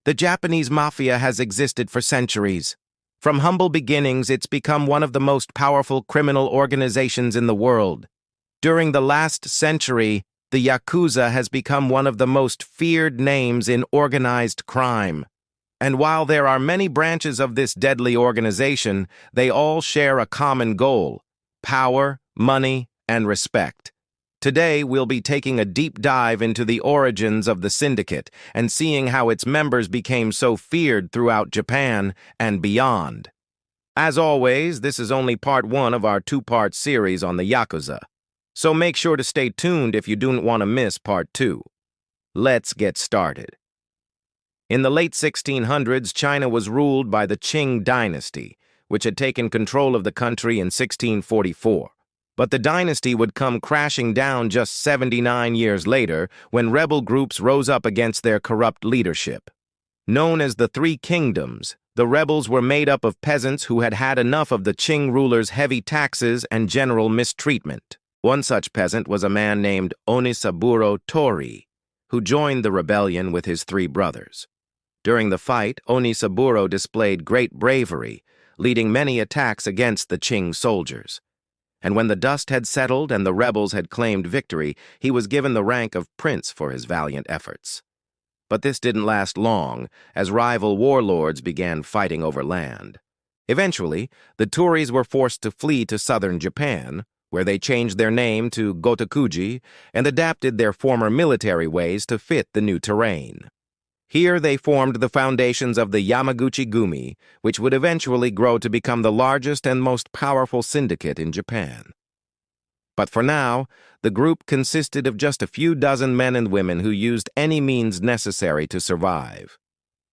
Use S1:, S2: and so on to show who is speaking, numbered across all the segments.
S1: The Japanese mafia has existed for centuries. From humble beginnings, it's become one of the most powerful criminal organizations in the world. During the last century, the Yakuza has become one of the most feared names in organized crime. And while there are many branches of this deadly organization, they all share a common goal: power, money, and respect. Today, we'll be taking a deep dive into the origins of the syndicate and seeing how its members became so feared throughout Japan and beyond. As always, this is only part one of our two-part series on the Yakuza, so make sure to stay tuned if you don't want to miss part two. Let's get started. In the late 1600s, China was ruled by the Qing dynasty, which had taken control of the country in 1644. But the dynasty would come crashing down just 79 years later when rebel groups rose up against their corrupt leadership. Known as the Three Kingdoms, the rebels were made up of peasants who had had enough of the Qing rulers' heavy taxes and general mistreatment. One such peasant was a man named Onisaburo Tori, who joined the rebellion with his three brothers. During the fight, Onisaburo displayed great bravery, leading many attacks against the Qing soldiers. And when the dust had settled and the rebels had claimed victory, he was given the rank of prince for his valiant efforts. But this didn't last long, as rival warlords began fighting over land. Eventually, the Tories were forced to flee to southern Japan, where they changed their name to Gotokuji and adapted their former military ways to fit the new terrain. Here they formed the foundations of the Yamaguchi-gumi, which would eventually grow to become the largest and most powerful syndicate in Japan. But for now, the group consisted of just a few dozen men and women who used any means necessary to survive.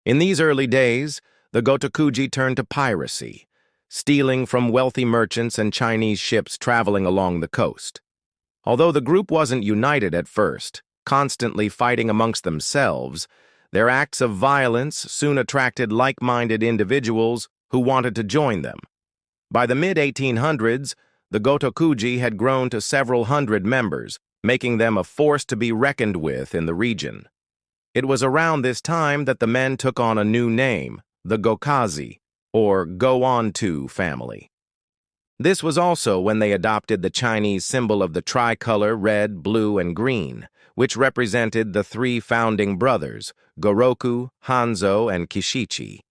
S1: In these early days, the Gotokuji turned to piracy, stealing from wealthy merchants and Chinese ships traveling along the coast. Although the group wasn't united at first, constantly fighting amongst themselves, their acts of violence soon attracted like-minded individuals who wanted to join them. By the mid-1800s, the Gotokuji had grown to several hundred members, making them a force to be reckoned with in the region. It was around this time that the men took on a new name, the Gokazi, or Go-On-To family. This was also when they adopted the Chinese symbol of the tricolor red, blue, and green, which represented the three founding brothers, Goroku, Hanzo, and Kishichi.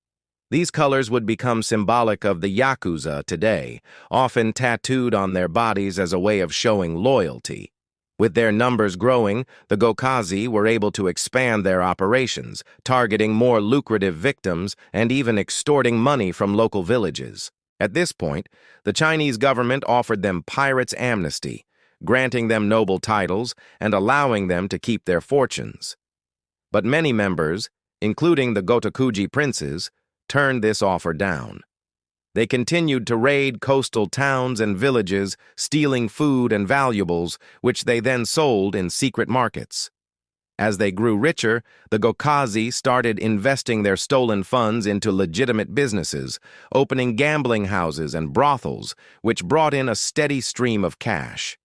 S1: These colors would become symbolic of the Yakuza today, often tattooed on their bodies as a way of showing loyalty. With their numbers growing, the Gokazi were able to expand their operations, targeting more lucrative victims and even extorting money from local villages. At this point, the Chinese government offered them pirates' amnesty, granting them noble titles and allowing them to keep their fortunes. But many members, including the Gotokuji princes, turned this offer down. They continued to raid coastal towns and villages, stealing food and valuables, which they then sold in secret markets. As they grew richer, the Gokazi started investing their stolen funds into legitimate businesses, opening gambling houses and brothels, which brought in a steady stream of cash.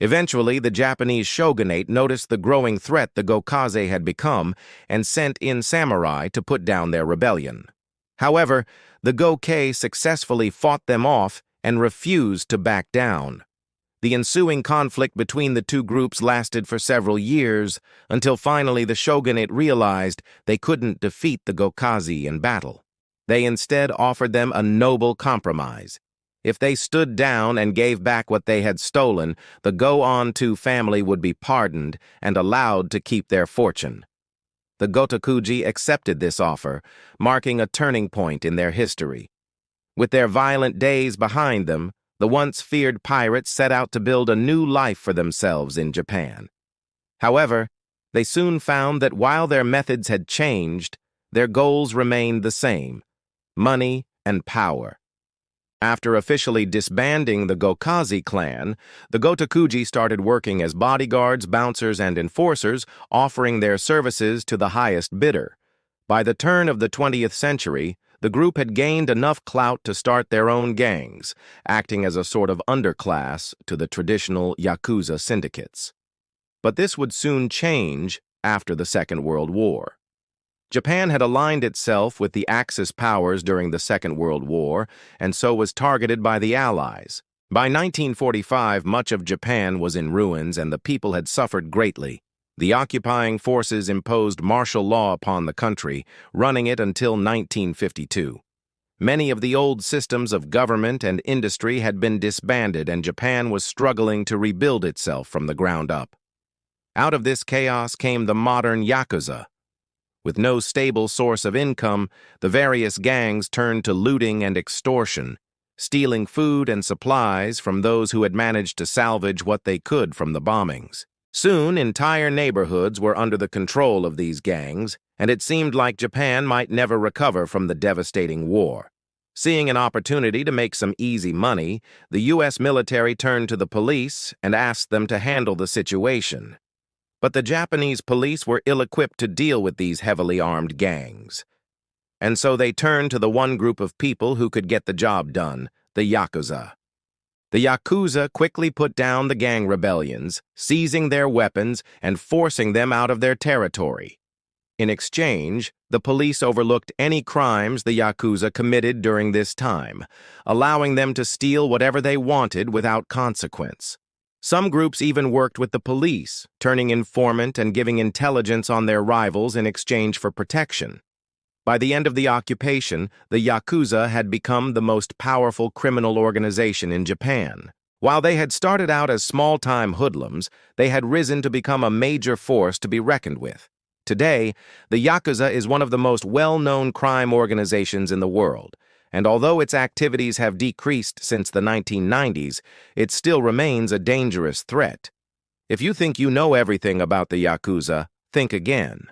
S1: Eventually, the Japanese shogunate noticed the growing threat the Gokazi had become and sent in samurai to put down their rebellion. However, the Gokei successfully fought them off and refused to back down. The ensuing conflict between the two groups lasted for several years, until finally the shogunate realized they couldn't defeat the Gokazi in battle. They instead offered them a noble compromise. If they stood down and gave back what they had stolen, the Go-On-To family would be pardoned and allowed to keep their fortune. The Gotokuji accepted this offer, marking a turning point in their history. With their violent days behind them, the once feared pirates set out to build a new life for themselves in Japan. However, they soon found that while their methods had changed, their goals remained the same: money and power. After officially disbanding the Gokazi clan, the Gotokuji started working as bodyguards, bouncers, and enforcers, offering their services to the highest bidder. By the turn of the 20th century, the group had gained enough clout to start their own gangs, acting as a sort of underclass to the traditional Yakuza syndicates. But this would soon change after the Second World War. Japan had aligned itself with the Axis powers during the Second World War, and so was targeted by the Allies. By 1945, much of Japan was in ruins and the people had suffered greatly. The occupying forces imposed martial law upon the country, running it until 1952. Many of the old systems of government and industry had been disbanded and Japan was struggling to rebuild itself from the ground up. Out of this chaos came the modern Yakuza. With no stable source of income, the various gangs turned to looting and extortion, stealing food and supplies from those who had managed to salvage what they could from the bombings. Soon, entire neighborhoods were under the control of these gangs, and it seemed like Japan might never recover from the devastating war. Seeing an opportunity to make some easy money, the U.S. military turned to the police and asked them to handle the situation. But the Japanese police were ill-equipped to deal with these heavily armed gangs. And so they turned to the one group of people who could get the job done, the Yakuza. The Yakuza quickly put down the gang rebellions, seizing their weapons and forcing them out of their territory. In exchange, the police overlooked any crimes the Yakuza committed during this time, allowing them to steal whatever they wanted without consequence. Some groups even worked with the police, turning informant and giving intelligence on their rivals in exchange for protection. By the end of the occupation, the Yakuza had become the most powerful criminal organization in Japan. While they had started out as small-time hoodlums, they had risen to become a major force to be reckoned with. Today, the Yakuza is one of the most well-known crime organizations in the world, and although its activities have decreased since the 1990s, it still remains a dangerous threat. If you think you know everything about the Yakuza, think again.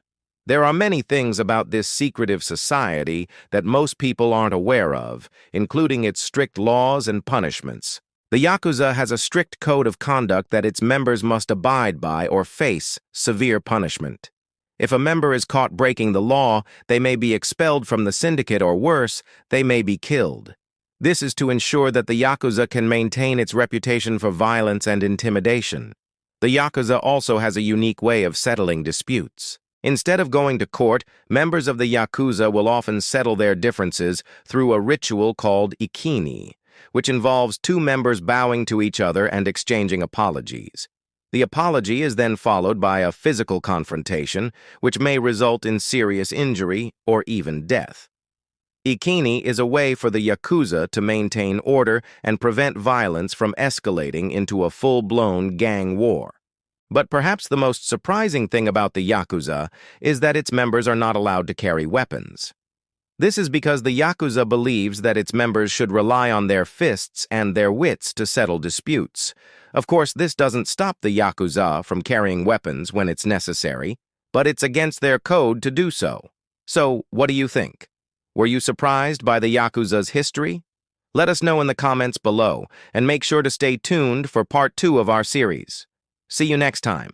S1: There are many things about this secretive society that most people aren't aware of, including its strict laws and punishments. The Yakuza has a strict code of conduct that its members must abide by or face severe punishment. If a member is caught breaking the law, they may be expelled from the syndicate or worse, they may be killed. This is to ensure that the Yakuza can maintain its reputation for violence and intimidation. The Yakuza also has a unique way of settling disputes. Instead of going to court, members of the Yakuza will often settle their differences through a ritual called ikini, which involves two members bowing to each other and exchanging apologies. The apology is then followed by a physical confrontation, which may result in serious injury or even death. Ikini is a way for the Yakuza to maintain order and prevent violence from escalating into a full-blown gang war. But perhaps the most surprising thing about the Yakuza is that its members are not allowed to carry weapons. This is because the Yakuza believes that its members should rely on their fists and their wits to settle disputes. Of course, this doesn't stop the Yakuza from carrying weapons when it's necessary, but it's against their code to do so. So, what do you think? Were you surprised by the Yakuza's history? Let us know in the comments below, and make sure to stay tuned for part 2 of our series. See you next time.